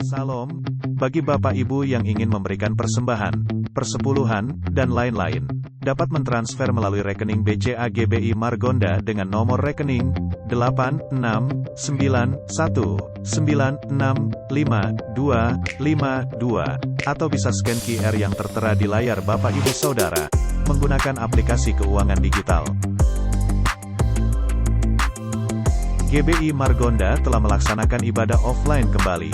Salam, bagi Bapak Ibu yang ingin memberikan persembahan, persepuluhan, dan lain-lain, dapat mentransfer melalui rekening BCA GBI Margonda dengan nomor rekening 86919655252 atau bisa scan QR yang tertera di layar Bapak Ibu Saudara menggunakan aplikasi keuangan digital. GBI Margonda telah melaksanakan ibadah offline kembali.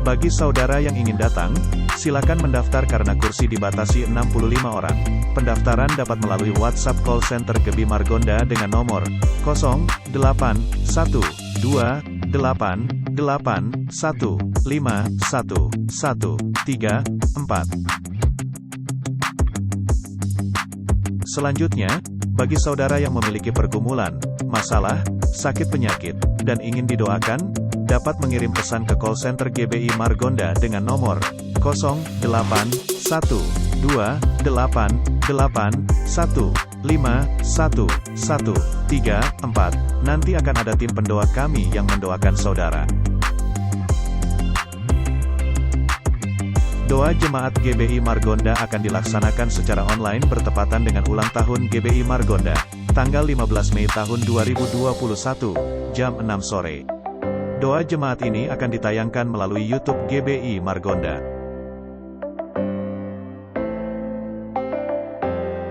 Bagi saudara yang ingin datang, silakan mendaftar karena kursi dibatasi 65 orang. Pendaftaran dapat melalui WhatsApp call center GBI Margonda dengan nomor 081288151134. Selanjutnya, bagi saudara yang memiliki pergumulan, masalah, sakit penyakit, dan ingin didoakan, dapat mengirim pesan ke call center GBI Margonda dengan nomor 081288151134. Nanti akan ada tim pendoa kami yang mendoakan saudara. Doa jemaat GBI Margonda akan dilaksanakan secara online bertepatan dengan ulang tahun GBI Margonda, tanggal 15 Mei tahun 2021, jam 6 sore. Doa jemaat ini akan ditayangkan melalui YouTube GBI Margonda.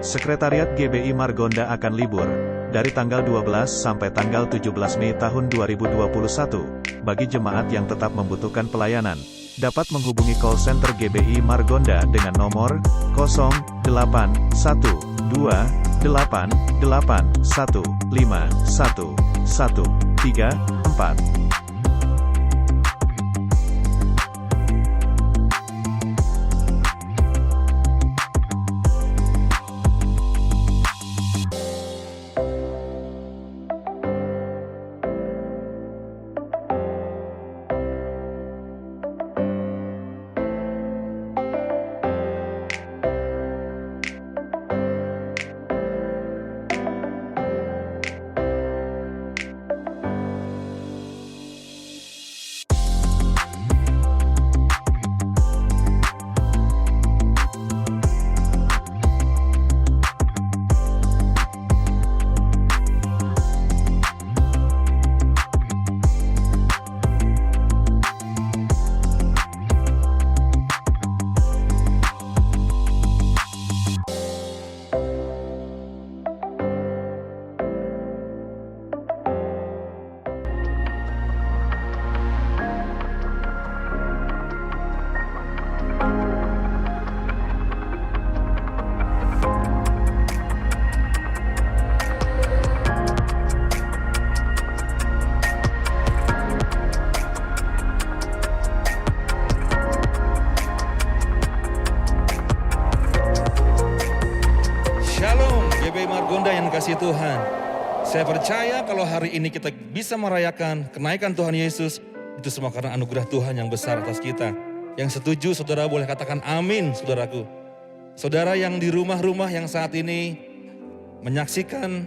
Sekretariat GBI Margonda akan libur dari tanggal 12 sampai tanggal 17 Mei tahun 2021. Bagi jemaat yang tetap membutuhkan pelayanan, dapat menghubungi call center GBI Margonda dengan nomor 081288151134. Kasih Tuhan, saya percaya kalau hari ini kita bisa merayakan kenaikan Tuhan Yesus, itu semua karena anugerah Tuhan yang besar atas kita. Yang setuju, saudara boleh katakan amin, saudaraku. Saudara yang di rumah-rumah yang saat ini menyaksikan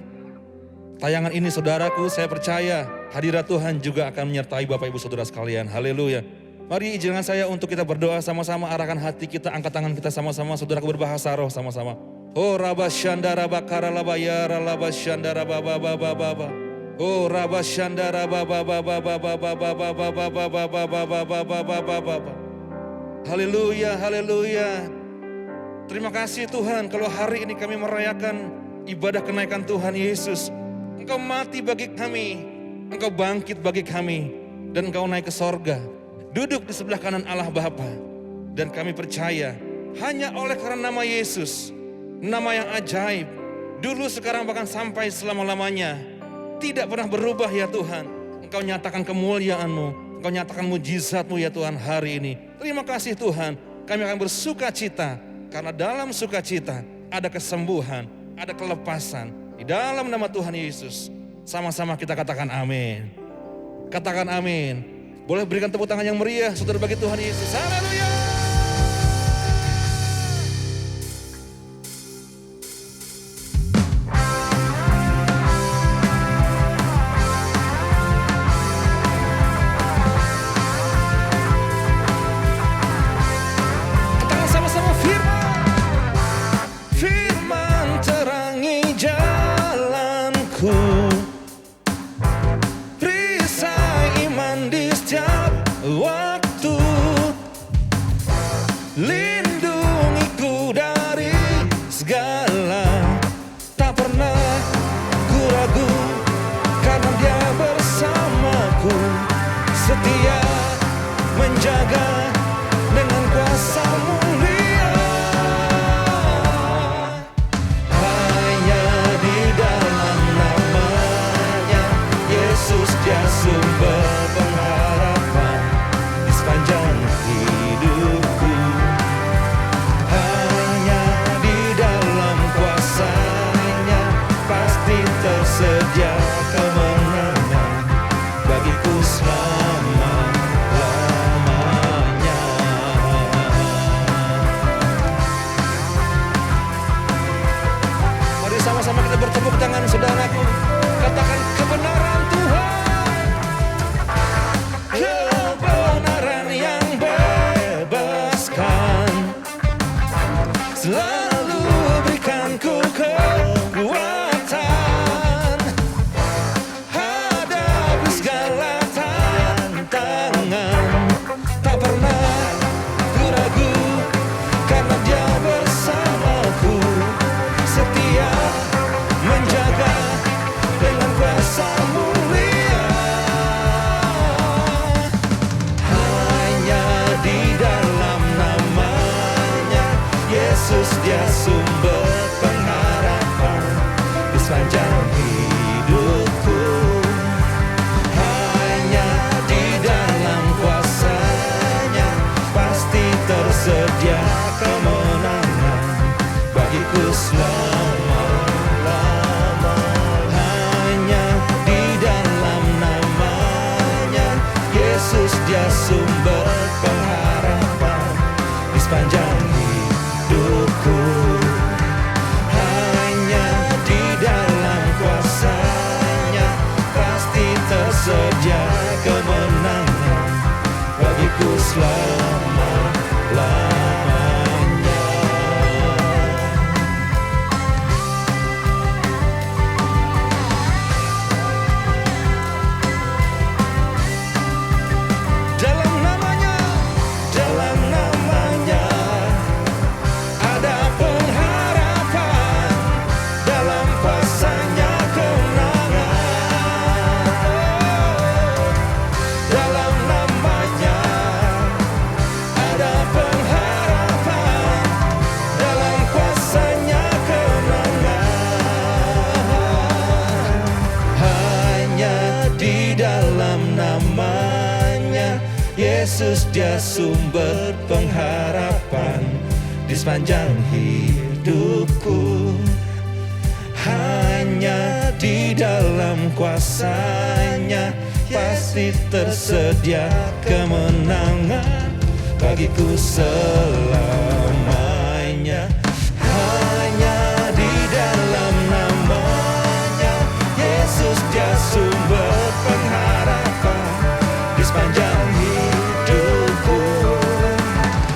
tayangan ini, saudaraku, saya percaya hadirat Tuhan juga akan menyertai Bapak Ibu Saudara sekalian. Haleluya. Mari izinkan saya untuk kita berdoa sama-sama, arahkan hati kita, angkat tangan kita sama-sama, saudaraku, berbahasa roh sama-sama. Oh rabashandara bakara labayara labashandara baba baba baba. Oh rabashandara baba baba baba baba baba baba baba baba baba. Haleluya, haleluya. Terima kasih Tuhan kalau hari ini kami merayakan ibadah kenaikan Tuhan Yesus. Engkau mati bagi kami, Engkau bangkit bagi kami, dan Engkau naik ke sorga, duduk di sebelah kanan Allah Bapa. Dan kami percaya hanya oleh karena nama Yesus, nama yang ajaib, dulu sekarang bahkan sampai selama-lamanya, tidak pernah berubah ya Tuhan. Engkau nyatakan kemuliaan-Mu, Engkau nyatakan mujizat-Mu ya Tuhan hari ini. Terima kasih Tuhan, kami akan bersuka cita, karena dalam sukacita ada kesembuhan, ada kelepasan. Di dalam nama Tuhan Yesus, sama-sama kita katakan amin. Katakan amin. Boleh berikan tepuk tangan yang meriah, saudara, bagi Tuhan Yesus. Haleluya. bertepuk tangan saudaraku. Katakan kebenaran Tuhan. Kebenaran yang bebaskan. Selalu berikan ku kekuatan. Hadapi segala tantangan. Tak pernah ku ragu karena Dia bersamaku. Setia menjaga dengan kuasa mulia. Hanya di dalam namanya Yesus, Dia sumber pengharapan di sepanjang hidupku. Hanya di dalam kuasa-Nya pasti tersedia kemenangan bagiku selama-lama. Hanya di dalam namanya Yesus, Dia sumber pengharapan di sepanjang hidupku. Hanya di dalam kuasa-Nya pasti tersedia kemenangan bagiku selama-lamanya. Dalam namanya ada pengharapan, dalam kuasa-Nya kemenangan. Dalam namanya ada pengharapan, dalam kuasa-Nya kemenangan. Hanya di dalam namanya Yesus, Dia sumber pengharapan di sepanjang hidupku. Hanya di dalam kuasa-Nya pasti tersedia kemenangan bagiku selamanya. Hanya di dalam namanya Yesus, Dia sumber pengharapan di sepanjang hidupku.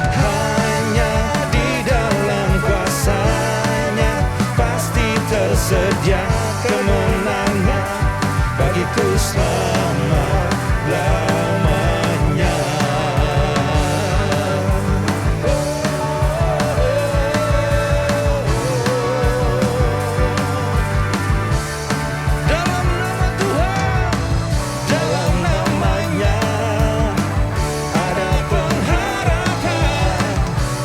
Hanya di dalam kuasa-Nya pasti tersedia kemenangan bagiku selama-lamanya. Dalam nama Tuhan, dalam namanya ada pengharapan,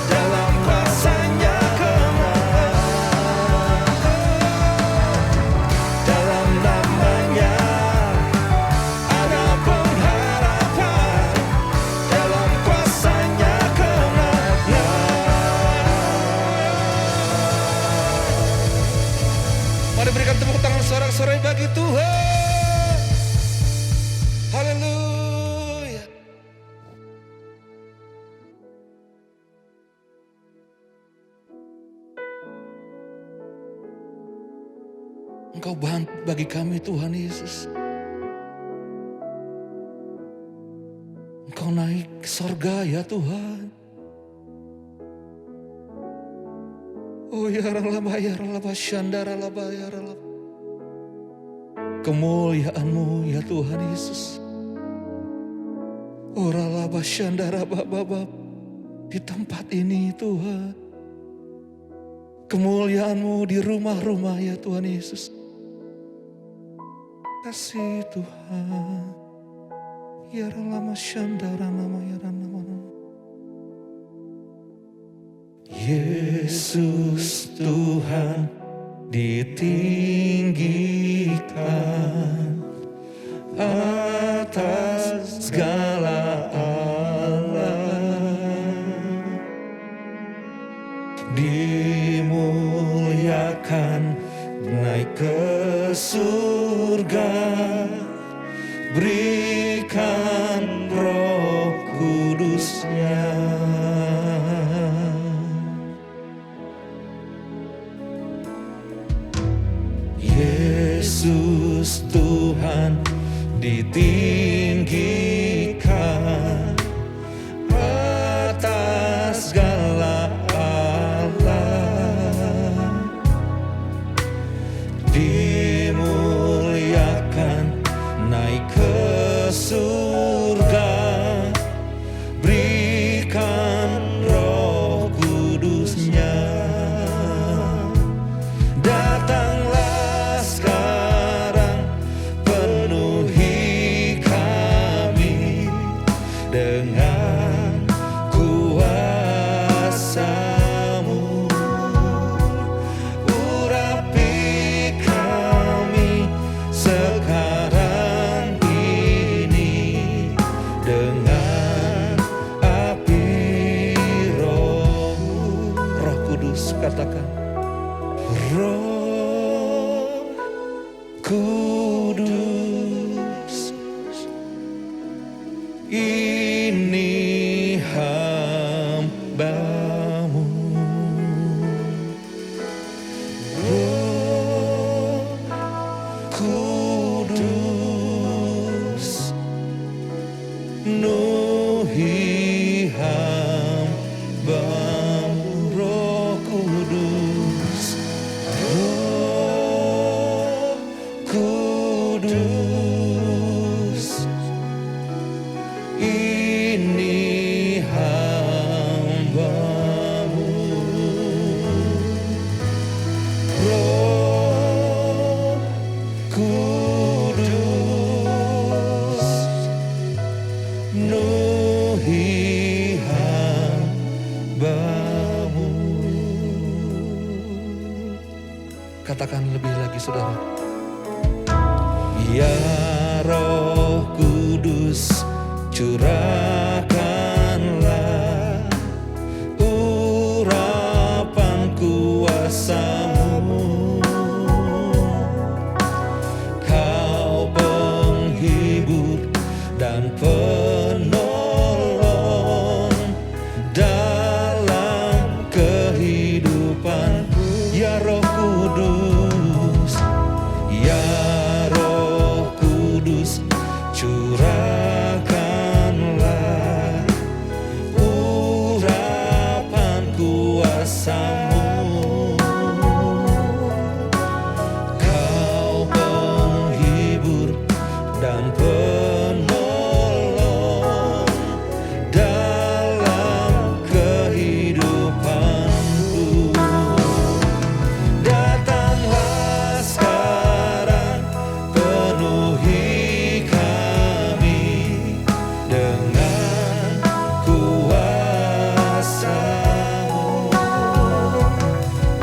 dalam kuasa-Nya kemenangan. Dalam namanya ada pengharapan, dalam kuasa-Nya kemenangan. Mari berikan tepuk tangan sorak-sorai bagi Tuhan. Haleluya. Engkau bantu bagi kami Tuhan Yesus. Engkau naik ke sorga ya Tuhan. Oh ya ralaba ya ralaba syandara ralaba ya ralaba. Kemuliaan-Mu ya Tuhan Yesus. Oh ralaba syandara babab di tempat ini Tuhan. Kemuliaan-Mu di rumah-rumah ya Tuhan Yesus. Kasih Tuhan. Ya ralama syandara nama ya nama. Yesus Tuhan ditinggikan atas segala alam, dimuliakan naik ke surga, berikan Roh Kudus-Nya. Yesus Tuhan ditinggikan atas segala alam, dimuliakan naik ke surga, berikan Roh Kudus-Nya. Datanglah sekarang, penuhi kami dengan kuasa-Mu. Urapi kami sekarang ini dengan api Roh-Mu. Roh Kudus, katakan, Roh Kudus, ini hamba-Mu. Roh Kudus, penuhi hamba-Mu. Roh Kudus, Roh Kudus, ini hamba-Mu. Roh Kudus, penuhi hamba-Mu. Katakan lebih lagi, saudara. Ya Roh Kudus, curahkanlah urapan kuasa-Mu. Kau penghibur dan penolong dalam kehidupanku. Ya Roh Kudus, ya Roh Kudus, curahkanlah urapan kuasa-Mu. Kau penghibur dan penolong dalam kehidupanku. Datanglah sekarang, penuhi kami dengan kuasa-Mu.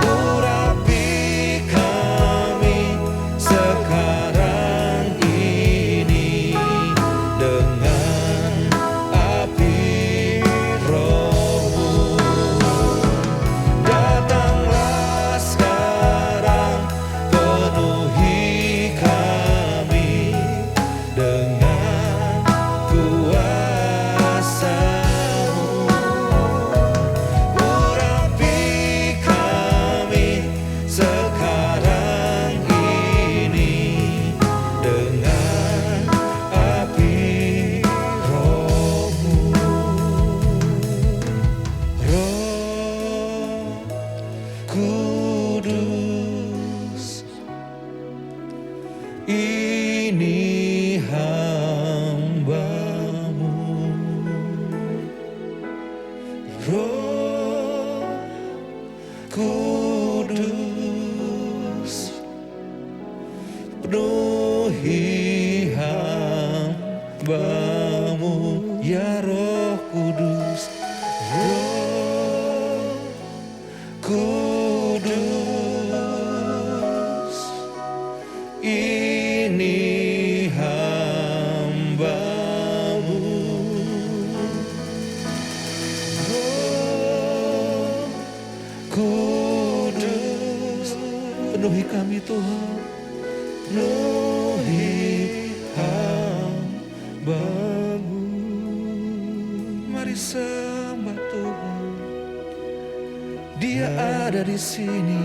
Urapi kami sekarang ini dengan api Roh-Mu. Datanglah sekarang, penuhi kami dengan kuasa-Mu. Urapi kami sekarang ini dengan api Roh-Mu. Roh Kudus, ini hamba-Mu. Roh Kudus, penuhi hamba-Mu. Ya Roh Kudus, Roh Kudus, ini hamba-Mu. Roh Kudus, penuhi kami Tuhan, penuhi hamba-Mu. Mari sembah Tuhan, Dia ada di sini.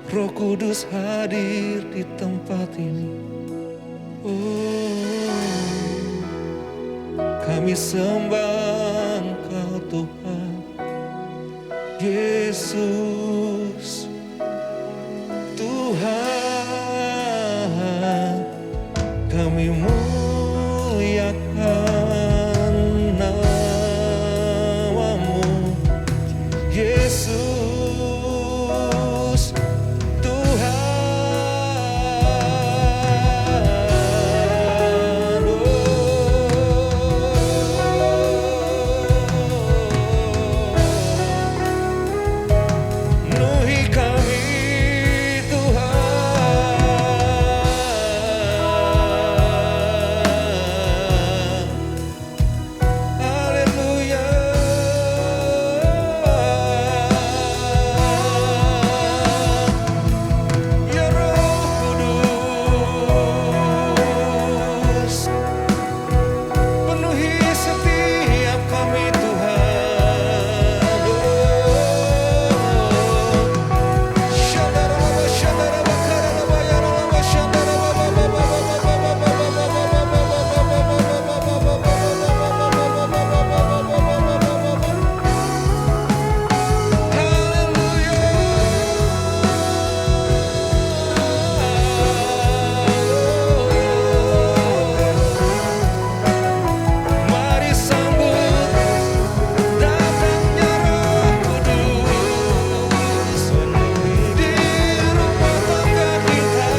Roh Kudus hadir di tempat ini. Oh, kami sembah Engkau Tuhan Yesus, Tuhan, kami muliakan nama-Mu, Yesus, Tuhan. Penuhi kami Tuhan. Haleluya. Ya Roh Kudus, penuhi setiap kami Tuhan. Mari sambut datangnya Roh Kudus di rumah tangga kita.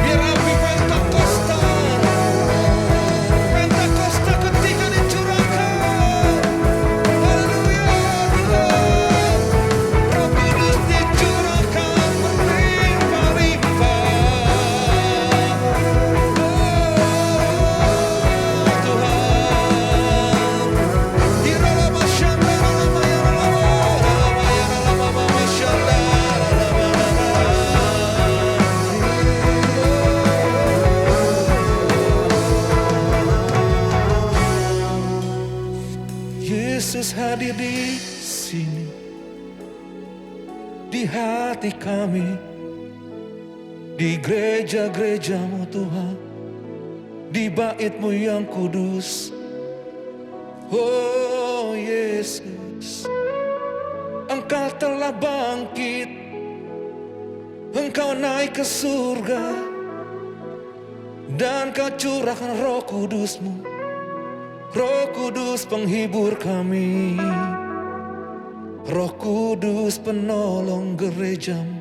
Biar api Pentakosta ketika dicurahkan. Haleluya, Roh Kudus dicurahkan berlimpah-limpah. Tuhan, Iralama Shanda, Ralama Shanda, Yesus hadir di sini, di hati kami, di gereja-gereja-Mu Tuhan, di bait-Mu yang kudus. Oh Yesus, Engkau telah bangkit, Engkau naik ke surga, dan Kau curahkan Roh Kudus-Mu. Roh Kudus penghibur kami, Roh Kudus penolong gereja-Mu.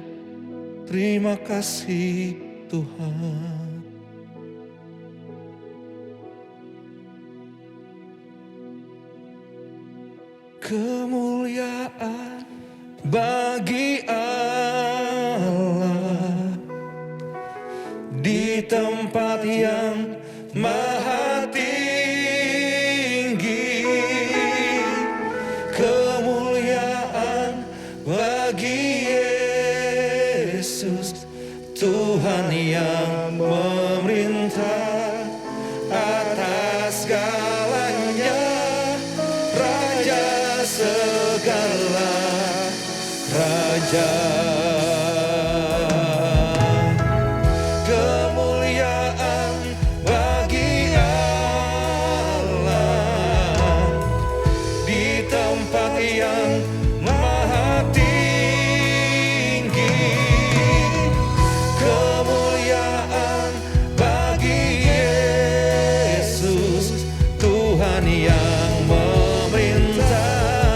Terima kasih Tuhan. Kemuliaan bagi Allah di tempat yang maha tinggi. Kemuliaan bagi Yesus, Tuhan yang memerintah atas segalanya, Raja segala kerajaan. Kemuliaan bagi Allah di tempat yang maha tinggi. Kemuliaan bagi Yesus, Tuhan yang memerintah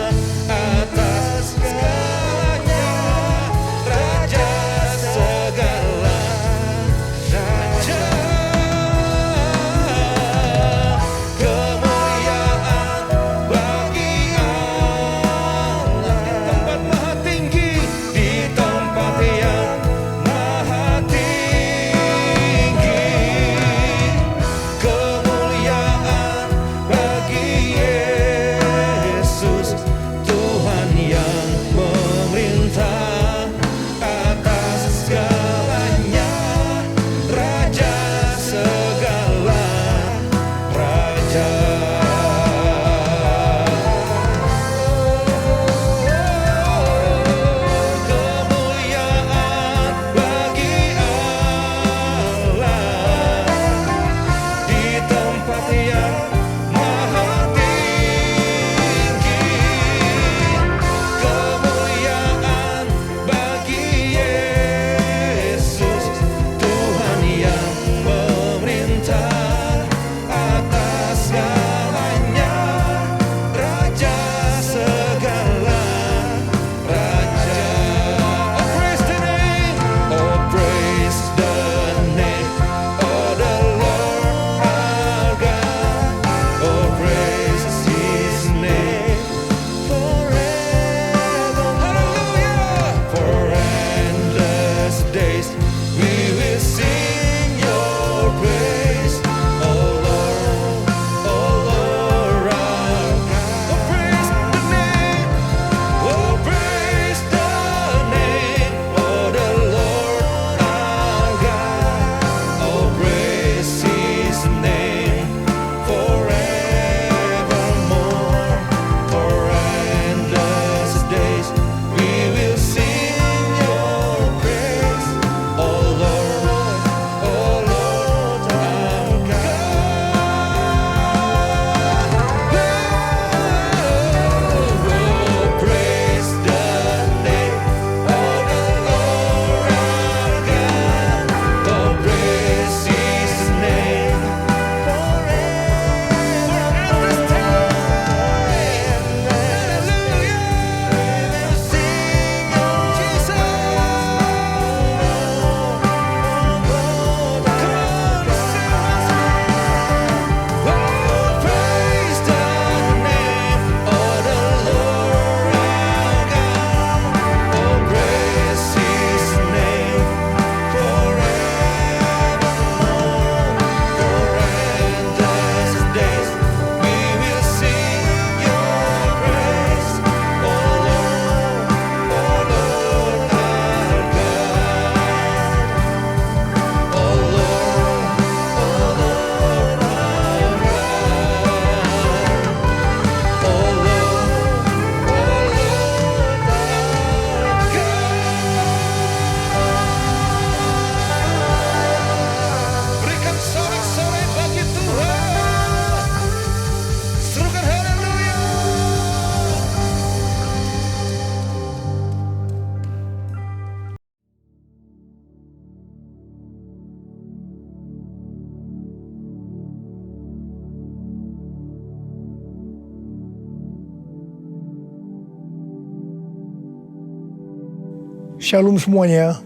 Shalom semuanya.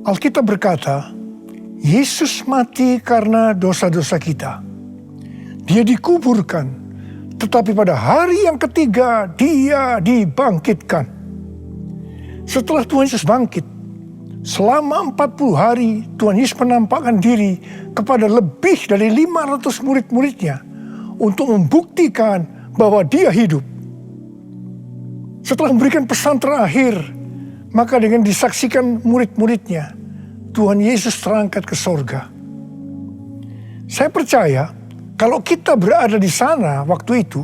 Alkitab berkata, Yesus mati karena dosa-dosa kita. Dia dikuburkan, tetapi pada hari yang ketiga dia dibangkitkan. Setelah Tuhan Yesus bangkit, selama 40 hari Tuhan Yesus menampakkan diri kepada lebih dari 500 murid-muridnya untuk membuktikan bahwa dia hidup. Setelah memberikan pesan terakhir, maka dengan disaksikan murid-muridnya, Tuhan Yesus terangkat ke sorga. Saya percaya kalau kita berada di sana waktu itu,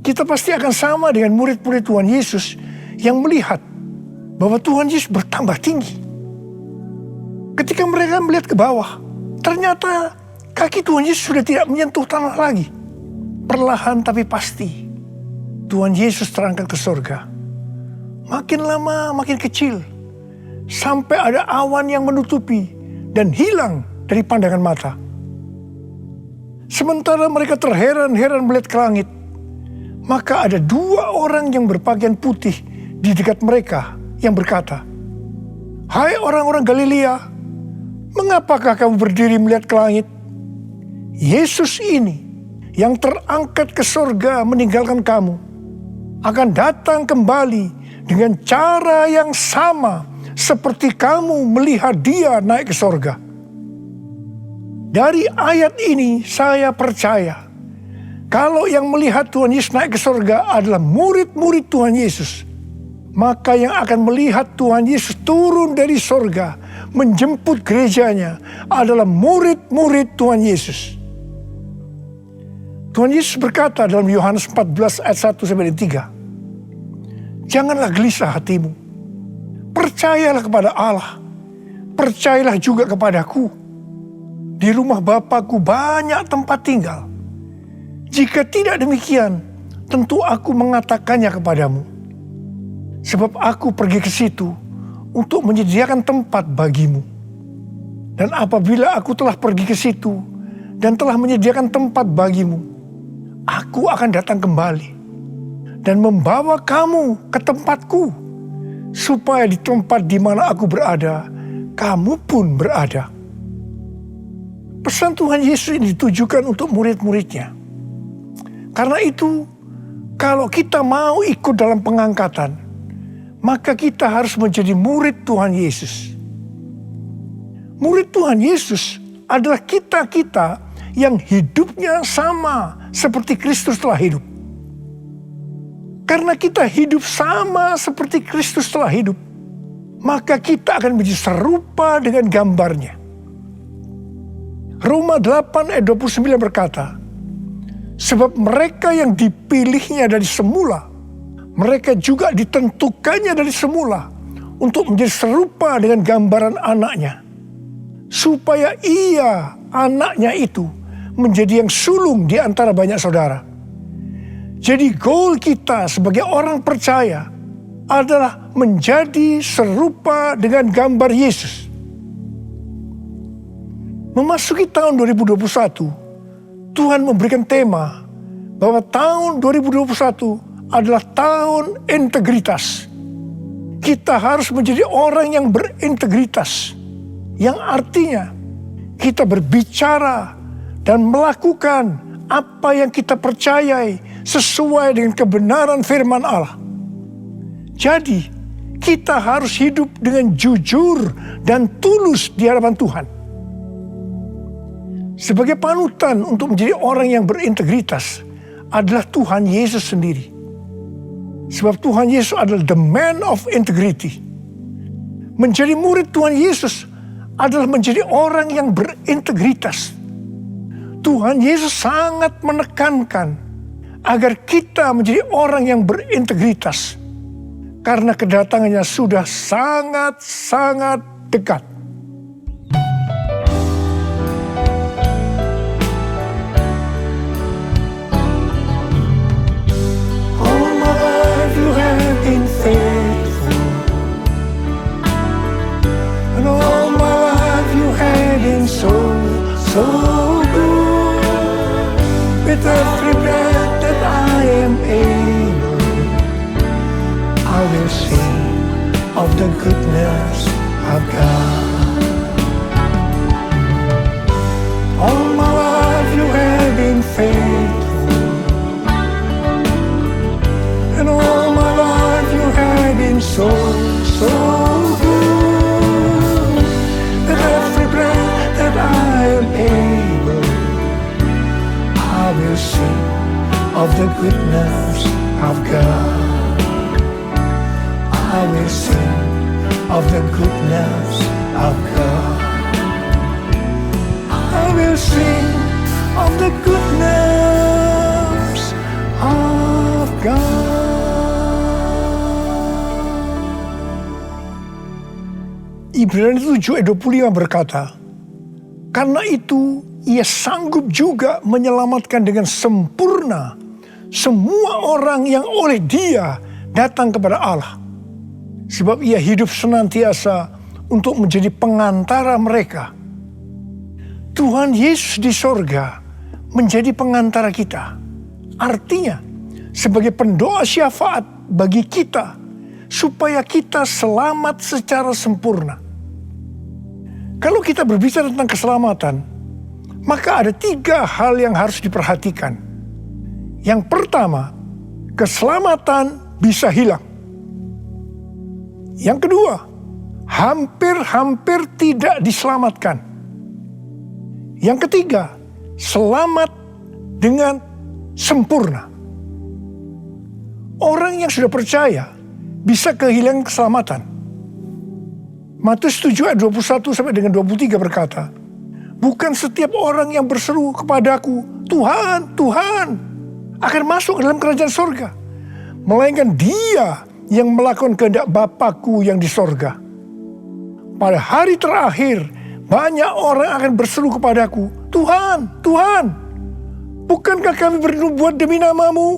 kita pasti akan sama dengan murid-murid Tuhan Yesus yang melihat bahwa Tuhan Yesus bertambah tinggi. Ketika mereka melihat ke bawah, ternyata kaki Tuhan Yesus sudah tidak menyentuh tanah lagi. Perlahan tapi pasti, Tuhan Yesus terangkat ke sorga. Makin lama makin kecil, sampai ada awan yang menutupi dan hilang dari pandangan mata. Sementara mereka terheran-heran melihat ke langit, maka ada 2 orang yang berpakaian putih di dekat mereka yang berkata, "Hai orang-orang Galilea, mengapakah kamu berdiri melihat ke langit? Yesus ini yang terangkat ke sorga meninggalkan kamu, akan datang kembali dengan cara yang sama seperti kamu melihat dia naik ke sorga." Dari ayat ini saya percaya kalau yang melihat Tuhan Yesus naik ke sorga adalah murid-murid Tuhan Yesus, maka yang akan melihat Tuhan Yesus turun dari sorga menjemput gerejanya adalah murid-murid Tuhan Yesus. Tuhan Yesus berkata dalam Yohanes 14 ayat 1-3, "Janganlah gelisah hatimu, percayalah kepada Allah, percayalah juga kepadaku. Di rumah Bapa-Ku banyak tempat tinggal. Jika tidak demikian, tentu aku mengatakannya kepadamu. Sebab aku pergi ke situ untuk menyediakan tempat bagimu. Dan apabila aku telah pergi ke situ dan telah menyediakan tempat bagimu, aku akan datang kembali dan membawa kamu ke tempatku, supaya di tempat di mana aku berada, kamu pun berada." Pesan Tuhan Yesus ini ditujukan untuk murid-muridnya. Karena itu, kalau kita mau ikut dalam pengangkatan, maka kita harus menjadi murid Tuhan Yesus. Murid Tuhan Yesus adalah kita-kita yang hidupnya sama seperti Kristus telah hidup. Karena kita hidup sama seperti Kristus telah hidup, maka kita akan menjadi serupa dengan gambarnya. Roma 8 ayat 29 berkata, "Sebab mereka yang dipilihnya dari semula, mereka juga ditentukannya dari semula untuk menjadi serupa dengan gambaran anaknya, supaya ia, anaknya itu, menjadi yang sulung di antara banyak saudara." Jadi goal kita sebagai orang percaya adalah menjadi serupa dengan gambar Yesus. Memasuki tahun 2021, Tuhan memberikan tema bahwa tahun 2021 adalah tahun integritas. Kita harus menjadi orang yang berintegritas, yang artinya kita berbicara dan melakukan apa yang kita percayai sesuai dengan kebenaran firman Allah. Jadi, kita harus hidup dengan jujur dan tulus di hadapan Tuhan. Sebagai panutan untuk menjadi orang yang berintegritas adalah Tuhan Yesus sendiri. Sebab Tuhan Yesus adalah the man of integrity. Menjadi murid Tuhan Yesus adalah menjadi orang yang berintegritas. Tuhan Yesus sangat menekankan agar kita menjadi orang yang berintegritas, karena kedatangannya sudah sangat-sangat dekat. So good, with every breath that I am able, I will sing been so, so good. With every breath that I am able, I will sing of the goodness of God. I will sing of the goodness of God. I will sing of the goodness of God. Ibrani 7 ayat 25 berkata, karena itu ia sanggup juga menyelamatkan dengan sempurna semua orang yang oleh Dia datang kepada Allah. Sebab Ia hidup senantiasa untuk menjadi pengantara mereka. Tuhan Yesus di sorga menjadi pengantara kita. Artinya, sebagai pendoa syafaat bagi kita, supaya kita selamat secara sempurna. Kalau kita berbicara tentang keselamatan, maka ada 3 hal yang harus diperhatikan. Yang pertama, keselamatan bisa hilang. Yang kedua, hampir-hampir tidak diselamatkan. Yang ketiga, selamat dengan sempurna. Orang yang sudah percaya bisa kehilangan keselamatan. Matius 7 ayat 21 sampai dengan 23 berkata, bukan setiap orang yang berseru kepadaku, Tuhan, Tuhan, akan masuk ke dalam kerajaan sorga, melainkan dia yang melakukan kehendak Bapa-Ku yang di sorga. Pada hari terakhir, banyak orang akan berseru kepadaku, Tuhan, Tuhan, bukankah kami bernubuat demi nama-Mu,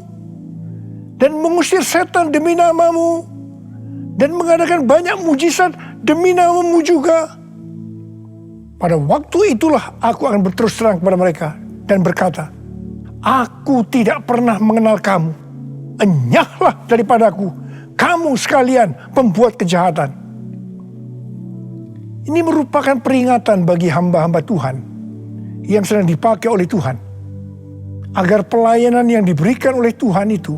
dan mengusir setan demi nama-Mu, dan mengadakan banyak mujizat demi nama-Mu juga? Pada waktu itulah aku akan berterus terang kepada mereka dan berkata, aku tidak pernah mengenal kamu. Enyahlah daripadaku, kamu sekalian pembuat kejahatan. Ini merupakan peringatan bagi hamba-hamba Tuhan yang sedang dipakai oleh Tuhan, agar pelayanan yang diberikan oleh Tuhan itu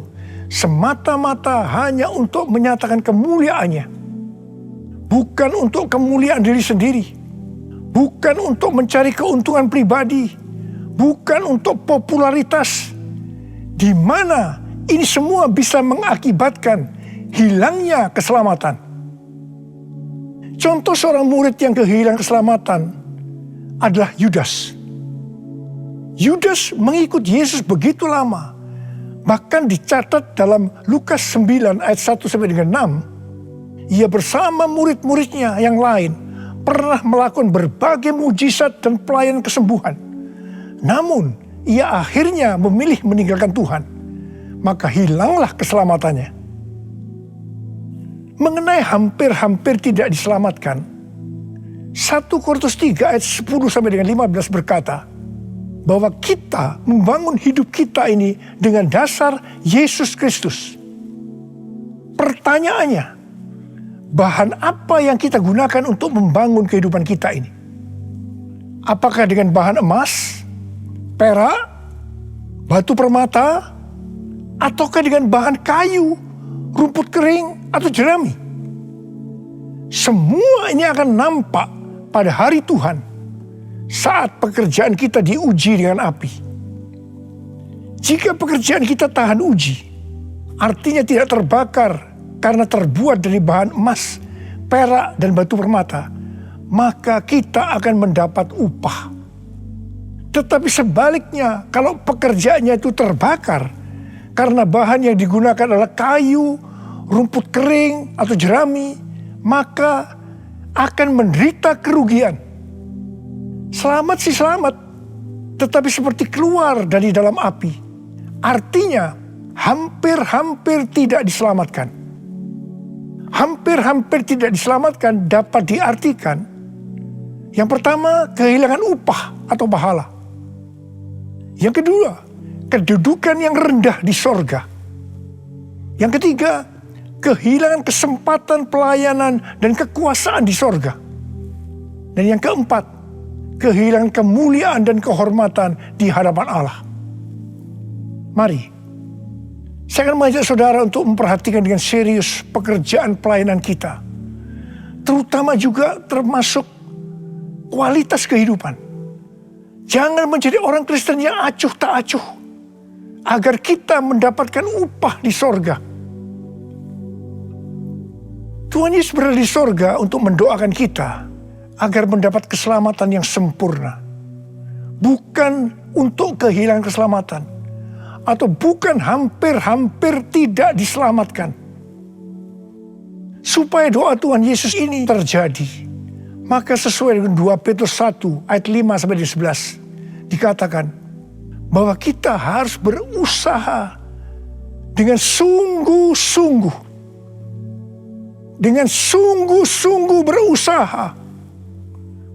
semata-mata hanya untuk menyatakan kemuliaan-Nya, bukan untuk kemuliaan diri sendiri, bukan untuk mencari keuntungan pribadi, bukan untuk popularitas, di mana ini semua bisa mengakibatkan hilangnya keselamatan. Contoh seorang murid yang kehilangan keselamatan adalah Yudas. Yudas mengikut Yesus begitu lama, bahkan dicatat dalam Lukas 9 ayat 1 sampai dengan 6, ia bersama murid-muridnya yang lain pernah melakukan berbagai mujizat dan pelayanan kesembuhan. Namun, ia akhirnya memilih meninggalkan Tuhan, maka hilanglah keselamatannya. Mengenai hampir-hampir tidak diselamatkan, 1 Korintus 3 ayat 10 sampai dengan 15 berkata, bahwa kita membangun hidup kita ini dengan dasar Yesus Kristus. Pertanyaannya, bahan apa yang kita gunakan untuk membangun kehidupan kita ini? Apakah dengan bahan emas, perak, batu permata, ataukah dengan bahan kayu, rumput kering, atau jerami? Semua ini akan nampak pada hari Tuhan saat pekerjaan kita diuji dengan api. Jika pekerjaan kita tahan uji, artinya tidak terbakar karena terbuat dari bahan emas, perak, dan batu permata, maka kita akan mendapat upah. Tetapi sebaliknya, kalau pekerjaannya itu terbakar karena bahan yang digunakan adalah kayu, rumput kering, atau jerami, maka akan menderita kerugian. Selamat sih selamat, tetapi seperti keluar dari dalam api. Artinya, hampir-hampir tidak diselamatkan. Hampir-hampir tidak diselamatkan dapat diartikan, yang pertama, kehilangan upah atau pahala. Yang kedua, kedudukan yang rendah di sorga. Yang ketiga, kehilangan kesempatan pelayanan dan kekuasaan di sorga. Dan yang keempat, kehilangan kemuliaan dan kehormatan di hadapan Allah. Mari, Saya akan mengajak saudara untuk memperhatikan dengan serius pekerjaan pelayanan kita. Terutama juga termasuk kualitas kehidupan. Jangan menjadi orang Kristen yang acuh tak acuh. Agar kita mendapatkan upah di sorga. Tuhan Yesus berada di sorga untuk mendoakan kita agar mendapat keselamatan yang sempurna. Bukan untuk kehilangan keselamatan. Atau bukan hampir-hampir tidak diselamatkan. Supaya doa Tuhan Yesus ini terjadi, maka sesuai dengan 2 Petrus 1 ayat 5-11 dikatakan bahwa kita harus berusaha dengan sungguh-sungguh. Dengan sungguh-sungguh berusaha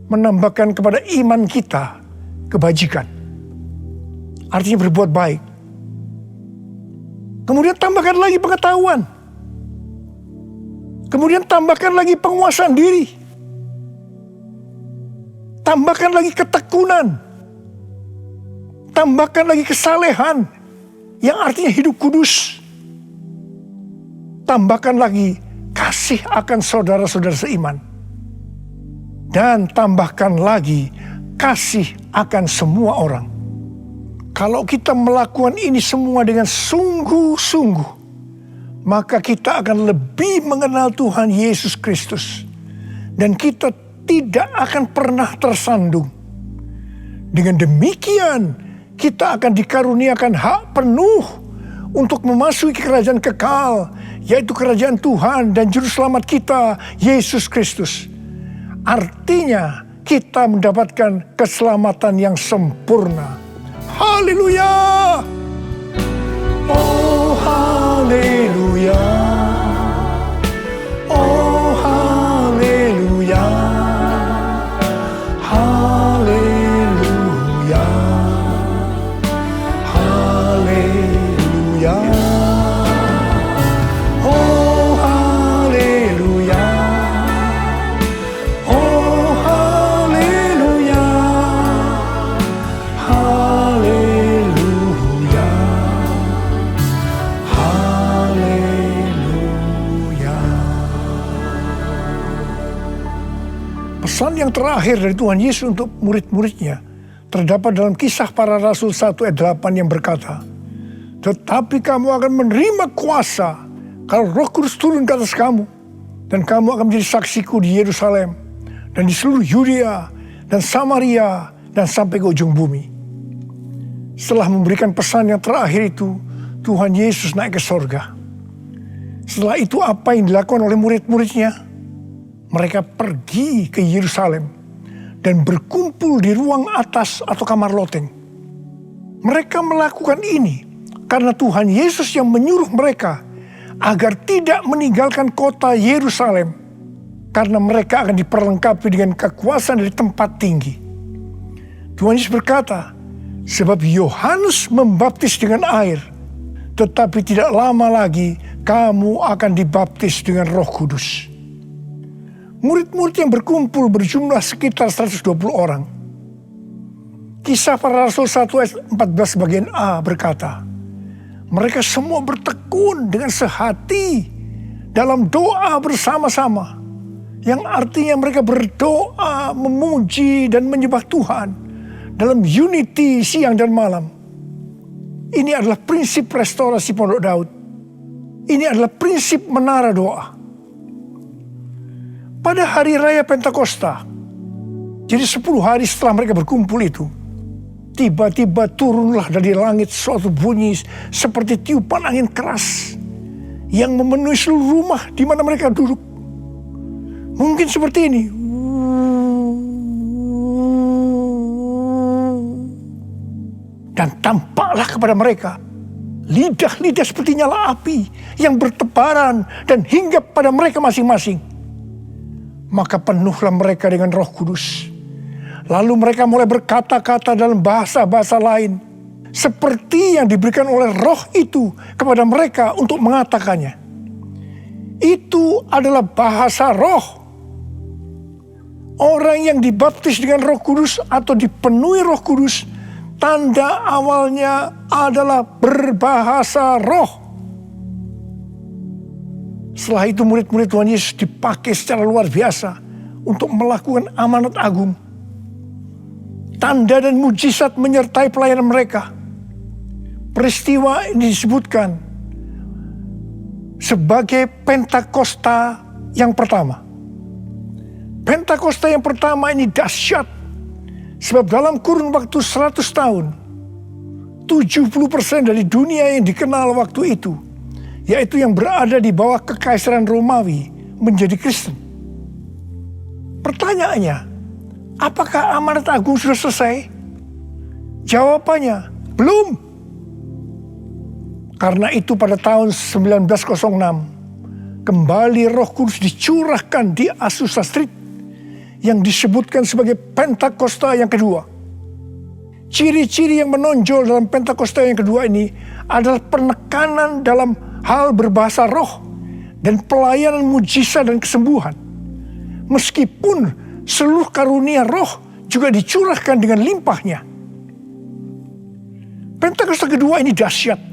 menambahkan kepada iman kita kebajikan. Artinya berbuat baik. Kemudian tambahkan lagi pengetahuan. Kemudian tambahkan lagi penguasaan diri. Tambahkan lagi ketekunan. Tambahkan lagi kesalehan. Yang artinya hidup kudus. Tambahkan lagi kasih akan saudara-saudara seiman. Dan tambahkan lagi kasih akan semua orang. Kalau kita melakukan ini semua dengan sungguh-sungguh, maka kita akan lebih mengenal Tuhan Yesus Kristus. Dan kita tidak akan pernah tersandung. Dengan demikian, kita akan dikaruniakan hak penuh untuk memasuki kerajaan kekal, yaitu kerajaan Tuhan dan Juru Selamat kita, Yesus Kristus. Artinya, kita mendapatkan keselamatan yang sempurna. Haleluya! Oh, haleluya! Oh, haleluya! Haleluya! Haleluya! Oh, haleluya! Oh, haleluya! Haleluya! Haleluya! Pesan yang terakhir dari Tuhan Yesus untuk murid-muridnya terdapat dalam Kisah Para Rasul 1 ayat 8 yang berkata, "Tetapi kamu akan menerima kuasa kalau Roh Kudus turun ke atas kamu, dan kamu akan menjadi saksiku di Yerusalem dan di seluruh Yudea dan Samaria dan sampai ke ujung bumi." Setelah memberikan pesan yang terakhir itu, Tuhan Yesus naik ke sorga. Setelah itu apa yang dilakukan oleh murid-muridnya? Mereka pergi ke Yerusalem dan berkumpul di ruang atas atau kamar loteng. Mereka melakukan ini karena Tuhan Yesus yang menyuruh mereka agar tidak meninggalkan kota Yerusalem, karena mereka akan diperlengkapi dengan kekuasaan dari tempat tinggi. Tuhan Yesus berkata, "Sebab Yohanes membaptis dengan air, tetapi tidak lama lagi kamu akan dibaptis dengan Roh Kudus." Murid-murid yang berkumpul berjumlah sekitar 120 orang. Kisah Para Rasul 1 ayat 14 bagian A berkata, mereka semua bertekun dengan sehati dalam doa bersama-sama. Yang artinya mereka berdoa, memuji dan menyembah Tuhan dalam unity siang dan malam. Ini adalah prinsip restorasi Pondok Daud. Ini adalah prinsip menara doa. Pada hari raya Pentakosta, jadi 10 hari setelah mereka berkumpul itu, tiba-tiba turunlah dari langit suatu bunyi seperti tiupan angin keras yang memenuhi seluruh rumah di mana mereka duduk. Mungkin seperti ini. Dan tampaklah kepada mereka lidah-lidah seperti nyala api yang bertebaran dan hinggap pada mereka masing-masing. Maka penuhlah mereka dengan Roh Kudus. Lalu mereka mulai berkata-kata dalam bahasa-bahasa lain, seperti yang diberikan oleh Roh itu kepada mereka untuk mengatakannya. Itu adalah bahasa Roh. Orang yang dibaptis dengan Roh Kudus atau dipenuhi Roh Kudus, tanda awalnya adalah berbahasa roh. Setelah itu murid-murid Tuhan Yesus dipakai secara luar biasa untuk melakukan amanat agung. Tanda dan mujizat menyertai pelayanan mereka. Peristiwa ini disebutkan sebagai Pentakosta yang pertama. Pentakosta yang pertama ini dahsyat. Sebab dalam kurun waktu 100 tahun, 70% dari dunia yang dikenal waktu itu, yaitu yang berada di bawah kekaisaran Romawi, menjadi Kristen. Pertanyaannya, apakah amanat agung sudah selesai? Jawabannya, belum. Karena itu pada tahun 1906, kembali Roh Kudus dicurahkan di Azusa Street, yang disebutkan sebagai Pentakosta yang kedua. Ciri-ciri yang menonjol dalam Pentakosta yang kedua ini adalah penekanan dalam hal berbahasa roh dan pelayanan mujizat dan kesembuhan. Meskipun seluruh karunia roh juga dicurahkan dengan limpahnya. Pentakosta kedua ini dahsyat.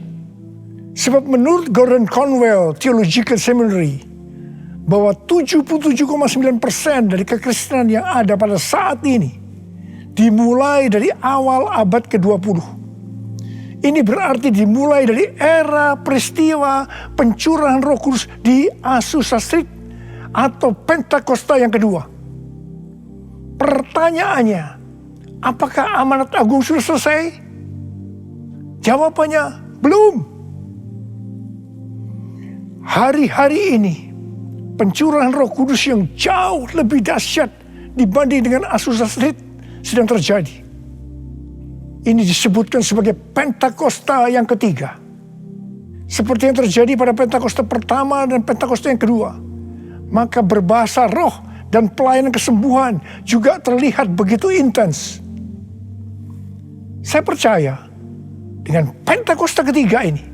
Sebab menurut Gordon Conwell Theological Seminary, bahwa 77,9% dari kekristenan yang ada pada saat ini dimulai dari awal abad ke-20. Ini berarti dimulai dari era peristiwa pencurahan Roh Kudus di Azusa Street atau Pentakosta yang kedua. Pertanyaannya, apakah amanat agung sudah selesai? Jawabannya, belum. Hari-hari ini pencurahan Roh Kudus yang jauh lebih dahsyat dibanding dengan Azusa Street sedang terjadi. Ini disebutkan sebagai Pentakosta yang ketiga. Seperti yang terjadi pada Pentakosta pertama dan Pentakosta yang kedua. Maka berbahasa roh dan pelayanan kesembuhan juga terlihat begitu intens. Saya percaya dengan Pentakosta ketiga ini,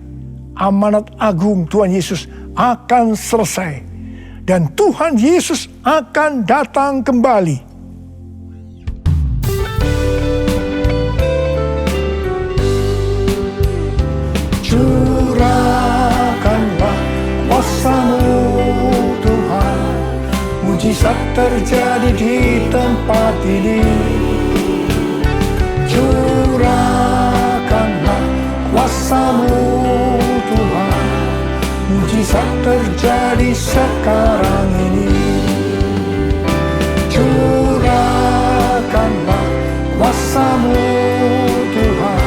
amanat agung Tuhan Yesus akan selesai. Dan Tuhan Yesus akan datang kembali. Curahkanlah kuasa-Mu Tuhan, mujizat terjadi di tempat ini. Curahkanlah kuasa-Mu Tuhan, mujizat terjadi sekarang ini. Curahkanlah kuasa-Mu Tuhan,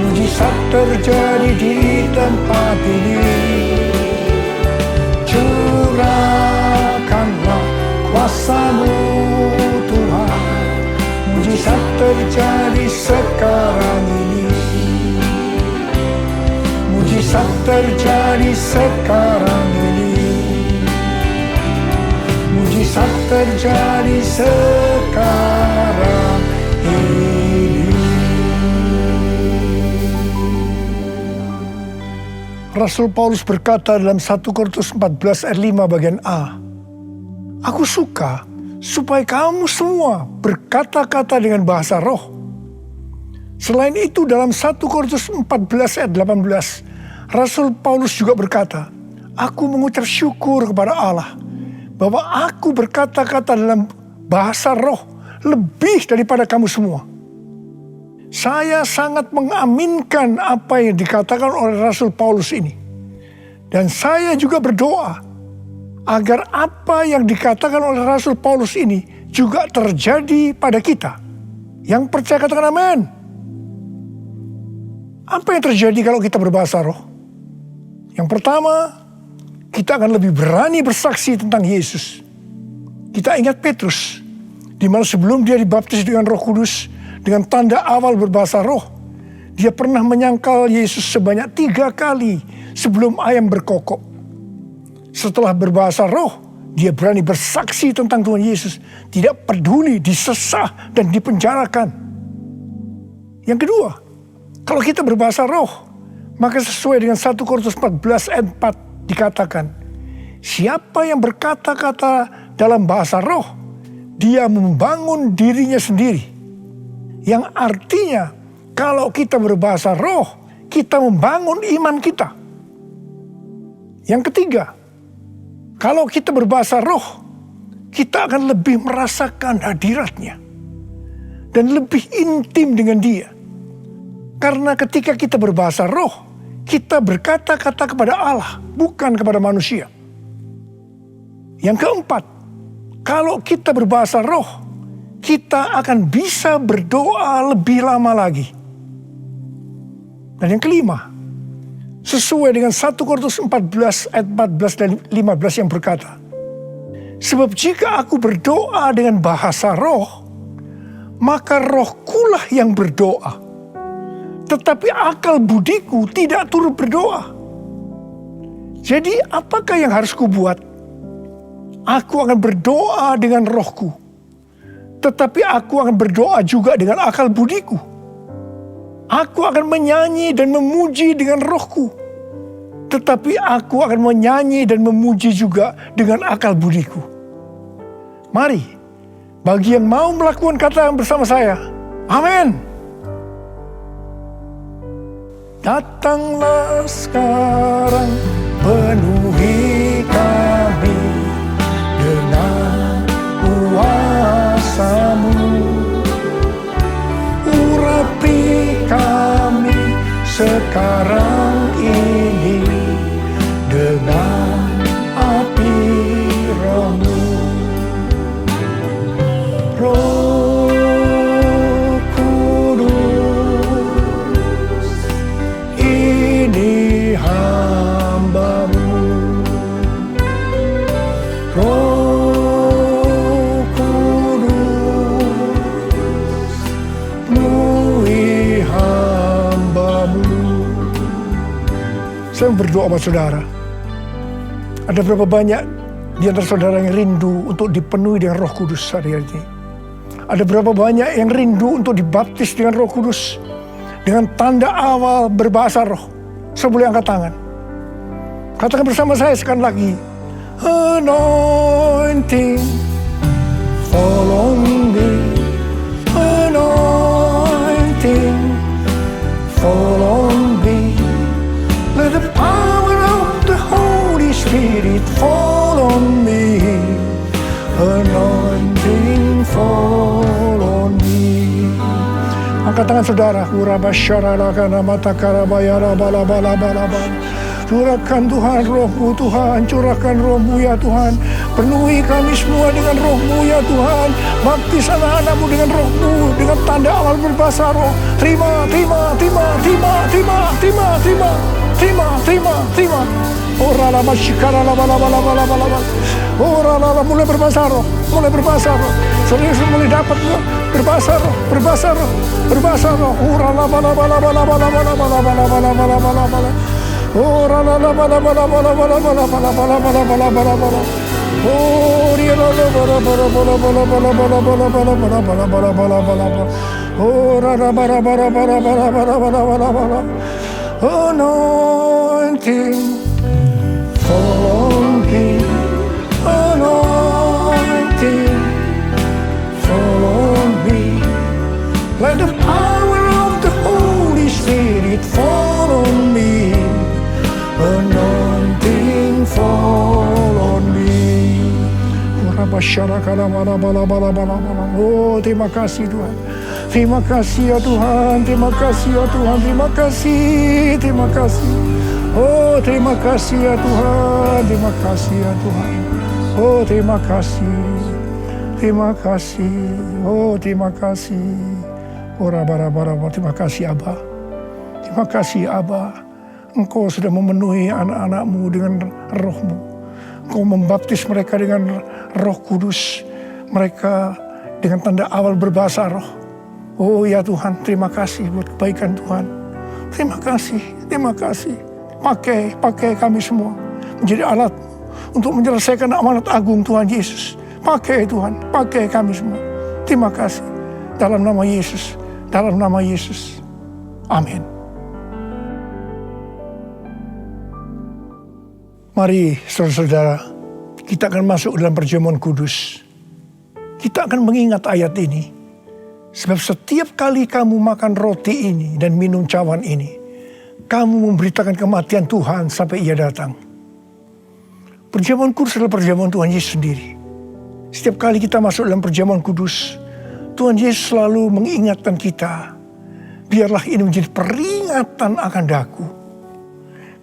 mujizat terjadi di tempat ini. Curahkanlah kuasa-Mu Tuhan, mujizat terjadi sekarang ini. Mujizat terjadi sekarang ini. Mujizat terjadi sekarang ini. Rasul Paulus berkata dalam 1 Korintus 14 ayat 5 bagian A, "Aku suka supaya kamu semua berkata-kata dengan bahasa roh." Selain itu dalam 1 Korintus 14 ayat 18, Rasul Paulus juga berkata, "Aku mengucap syukur kepada Allah bahwa aku berkata-kata dalam bahasa roh lebih daripada kamu semua." Saya sangat mengaminkan apa yang dikatakan oleh Rasul Paulus ini. Dan saya juga berdoa agar apa yang dikatakan oleh Rasul Paulus ini juga terjadi pada kita. Yang percaya katakan amin. Apa yang terjadi kalau kita berbahasa roh? Yang pertama, kita akan lebih berani bersaksi tentang Yesus. Kita ingat Petrus, di mana sebelum dia dibaptis dengan Roh Kudus, dengan tanda awal berbahasa roh, dia pernah menyangkal Yesus sebanyak 3 kali sebelum ayam berkokok. Setelah berbahasa roh, dia berani bersaksi tentang Tuhan Yesus, tidak peduli disesah dan dipenjarakan. Yang kedua, kalau kita berbahasa roh, maka sesuai dengan 1 Korintus 14 ayat 4 dikatakan, siapa yang berkata-kata dalam bahasa roh, dia membangun dirinya sendiri. Yang artinya, kalau kita berbahasa roh, kita membangun iman kita. Yang ketiga, Kalau kita berbahasa roh, kita akan lebih merasakan hadiratnya. Dan lebih intim dengan dia. Karena ketika kita berbahasa roh, kita berkata-kata kepada Allah, bukan kepada manusia. Yang keempat, kalau kita berbahasa roh, kita akan bisa berdoa lebih lama lagi. Dan yang kelima, sesuai dengan 1 Korintus 14 ayat 14 dan 15 yang berkata, sebab jika aku berdoa dengan bahasa roh, maka rohkulah yang berdoa. Tetapi akal budiku tidak turut berdoa. Jadi apakah yang harus kubuat? Aku akan berdoa dengan rohku. Tetapi aku akan berdoa juga dengan akal budiku. Aku akan menyanyi dan memuji dengan rohku. Tetapi aku akan menyanyi dan memuji juga dengan akal budiku. Mari, bagi yang mau melakukan kata bersama saya, amin. Datanglah sekarang, penuhi kami dengan kuasa-Mu. Urapi kami sekarang ini dengan api Roh-Mu. Roh Kudus, ini hamba-Mu. Roh Kudus, penuhi hamba-Mu. Saya berdoa buat saudara. Ada berapa banyak di antara saudara yang rindu untuk dipenuhi dengan Roh Kudus hari ini? Ada berapa banyak yang rindu untuk dibaptis dengan Roh Kudus? Dengan tanda awal berbahasa roh. Saya boleh angkat tangan. Katakan bersama saya sekali lagi. Anointing, fall on me. Anointing, fall on me. Let the power of the Holy Spirit fall on me. Anointing, fall on me. Angkat tangan saudara. Curahkan Tuhan Roh-Mu, Tuhan. Curahkan Roh-Mu ya Tuhan. Penuhi kami semua dengan Roh-Mu ya Tuhan. Baptis anak-anak-Mu dengan Roh-Mu, dengan tanda awal berbahasa roh. Terima. Ora la masyikara la bala. Ora la mulai berbahasa roh. Serius mulai dapat berbahasa roh. Ora la bala. Ora la bala. Oh dia la bala. Ora la bala. Anointing, fall on me. Anointing, fall on me. Let the power of the Holy Spirit fall on me. Anointing, fall on me. Oh, terima kasih Tuhan. Terima kasih ya Tuhan, terima kasih ya Tuhan, terima kasih. Oh, terima kasih ya Tuhan, terima kasih ya Tuhan. Oh, terima kasih. Oh, terima kasih. Oh, terima kasih Abba. Terima kasih Abba. Engkau sudah memenuhi anak-anak-Mu dengan Roh-Mu. Engkau membaptis mereka dengan Roh Kudus. Mereka dengan tanda awal berbahasa roh. Oh ya Tuhan, terima kasih buat kebaikan Tuhan. Terima kasih. Pakai kami semua menjadi alat untuk menyelesaikan amanat agung Tuhan Yesus. Pakai Tuhan, pakai kami semua. Terima kasih. Dalam nama Yesus. Amin. Mari saudara-saudara, kita akan masuk dalam perjamuan kudus. Kita akan mengingat ayat ini. Sebab setiap kali kamu makan roti ini dan minum cawan ini, kamu memberitakan kematian Tuhan sampai Ia datang. Perjamuan kudus adalah perjamuan Tuhan Yesus sendiri. Setiap kali kita masuk dalam perjamuan kudus, Tuhan Yesus selalu mengingatkan kita, biarlah ini menjadi peringatan akan daku.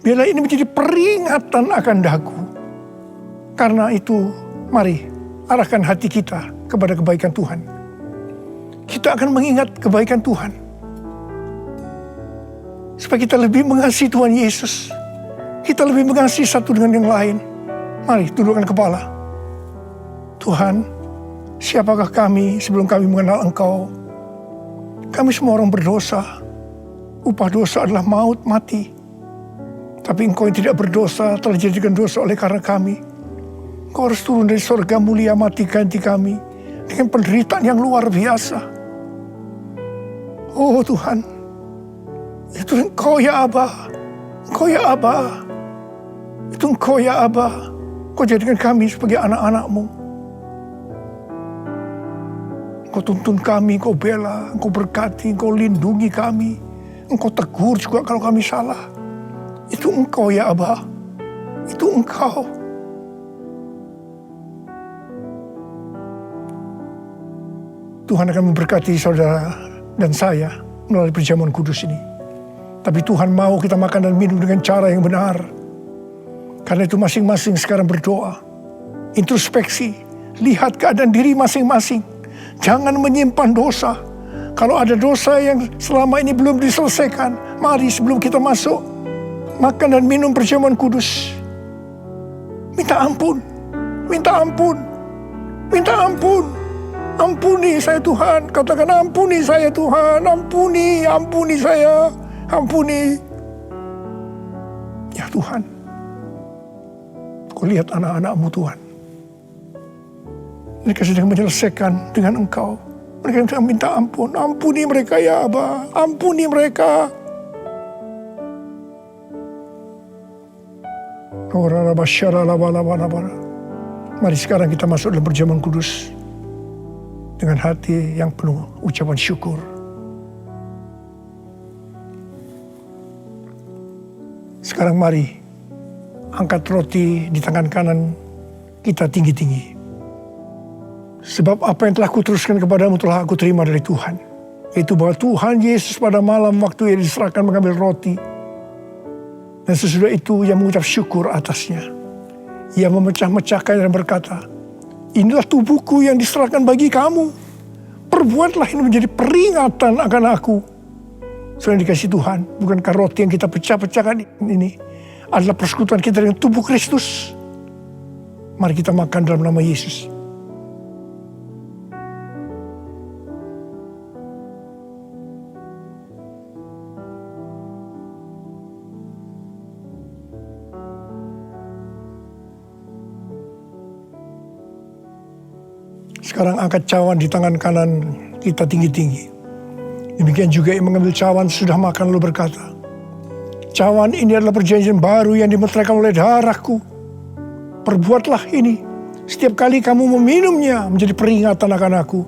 Biarlah ini menjadi peringatan akan daku. Karena itu, mari arahkan hati kita kepada kebaikan Tuhan. Kita akan mengingat kebaikan Tuhan. Supaya kita lebih mengasihi Tuhan Yesus. Kita lebih mengasihi satu dengan yang lain. Mari tundukkan kepala. Tuhan, siapakah kami sebelum kami mengenal Engkau? Kami semua orang berdosa. Upah dosa adalah maut, mati. Tapi Engkau yang tidak berdosa telah dijadikan dosa oleh karena kami. Engkau harus turun dari surga mulia, mati ganti kami dengan penderitaan yang luar biasa. Oh Tuhan, itu Engkau ya Aba. Engkau ya Aba. Itu Engkau ya Aba. Engkau jadikan kami sebagai anak-anak-Mu. Engkau tuntun kami, Engkau bela, Engkau berkati, Engkau lindungi kami. Engkau tegur juga kalau kami salah. Itu Engkau ya Aba. Itu Engkau. Tuhan akan memberkati saudara dan saya melalui perjamuan kudus ini. Tapi Tuhan mau kita makan dan minum dengan cara yang benar. Karena itu masing-masing sekarang berdoa. Introspeksi. Lihat keadaan diri masing-masing. Jangan menyimpan dosa. Kalau ada dosa yang selama ini belum diselesaikan, mari sebelum kita masuk makan dan minum perjamuan kudus, minta ampun. Minta ampun. Minta ampun. Ampuni saya Tuhan. Katakan ampuni saya Tuhan. Ampuni saya. Ampuni. Ya Tuhan, Kau lihat anak-anak-Mu Tuhan. Mereka sedang menyelesaikan dengan Engkau. Mereka sedang minta ampun. Ampuni mereka ya Aba. Ampuni mereka. Mari sekarang kita masuk dalam perjamuan kudus dengan hati yang penuh ucapan syukur. Sekarang mari angkat roti di tangan kanan kita tinggi-tinggi. Sebab apa yang telah kuteruskan kepadamu telah aku terima dari Tuhan. Yaitu bahwa Tuhan Yesus pada malam waktu ia diserahkan mengambil roti. Dan sesudah itu ia mengucap syukur atasnya. Ia memecah-mecahkan dan berkata, inilah tubuhku yang diserahkan bagi kamu. Perbuatlah ini menjadi peringatan akan aku. Saudara dikasih Tuhan, bukankah roti yang kita pecah-pecahkan ini adalah persekutuan kita dengan tubuh Kristus? Mari kita makan dalam nama Yesus. Sekarang angkat cawan di tangan kanan kita tinggi-tinggi. Demikian juga yang mengambil cawan sudah makan lalu berkata, cawan ini adalah perjanjian baru yang dimeteraikan oleh darahku. Perbuatlah ini setiap kali kamu meminumnya menjadi peringatan akan aku.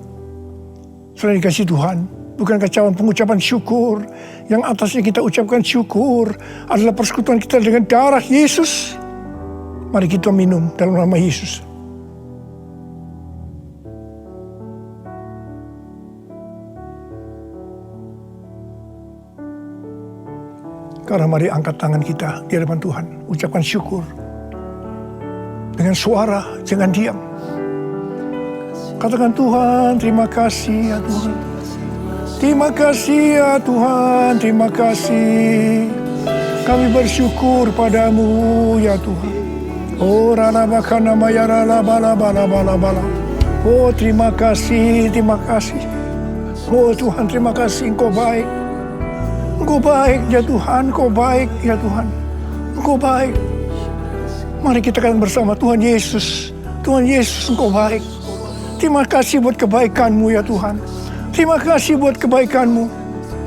Selain dikasih Tuhan, bukankah cawan pengucapan syukur yang atasnya kita ucapkan syukur adalah persekutuan kita dengan darah Yesus? Mari kita minum dalam nama Yesus. Karena mari angkat tangan kita di hadapan Tuhan. Ucapkan syukur. Dengan suara, jangan diam. Katakan Tuhan, terima kasih ya Tuhan. Terima kasih ya Tuhan, terima kasih. Kami bersyukur padamu ya Tuhan. Oh rana bakana mayara la bala bala bala bala. Oh terima kasih, terima kasih. Oh Tuhan, terima kasih, Engkau baik. Engkau baik ya Tuhan, Engkau baik ya Tuhan. Engkau baik. Mari kita katakan bersama, Tuhan Yesus. Tuhan Yesus, Engkau baik. Terima kasih buat kebaikan-Mu ya Tuhan. Terima kasih buat kebaikan-Mu.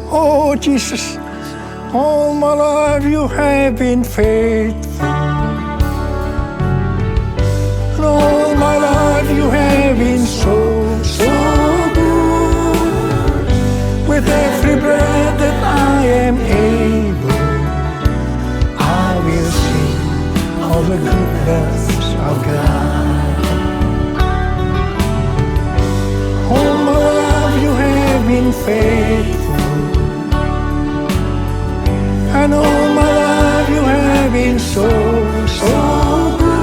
Oh Jesus. All my life you have been faithful. All my life you have been so good. With every breath that I am able, I will sing all the goodness of God. All my life you have been faithful, and all my life you have been so good.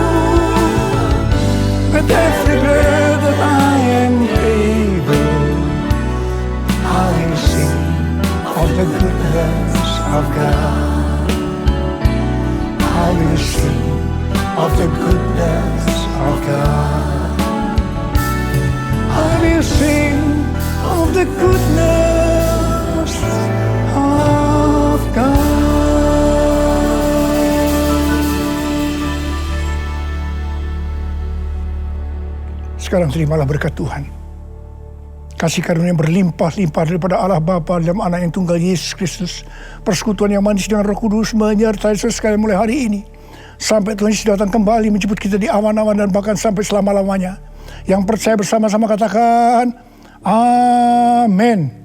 With every breath that I am able, I will sing of the goodness of God. I will sing of the goodness of God. I will sing of the goodness of God. Sekarang terimalah berkat Tuhan. Kasih karunia yang berlimpah-limpah daripada Allah Bapa dalam Anak yang tunggal Yesus Kristus. Persekutuan yang manis dengan Roh Kudus menyertai saudara sekalian mulai hari ini. Sampai Tuhan Yesus datang kembali menjemput kita di awan-awan dan bahkan sampai selama-lamanya. Yang percaya bersama-sama katakan, Amin.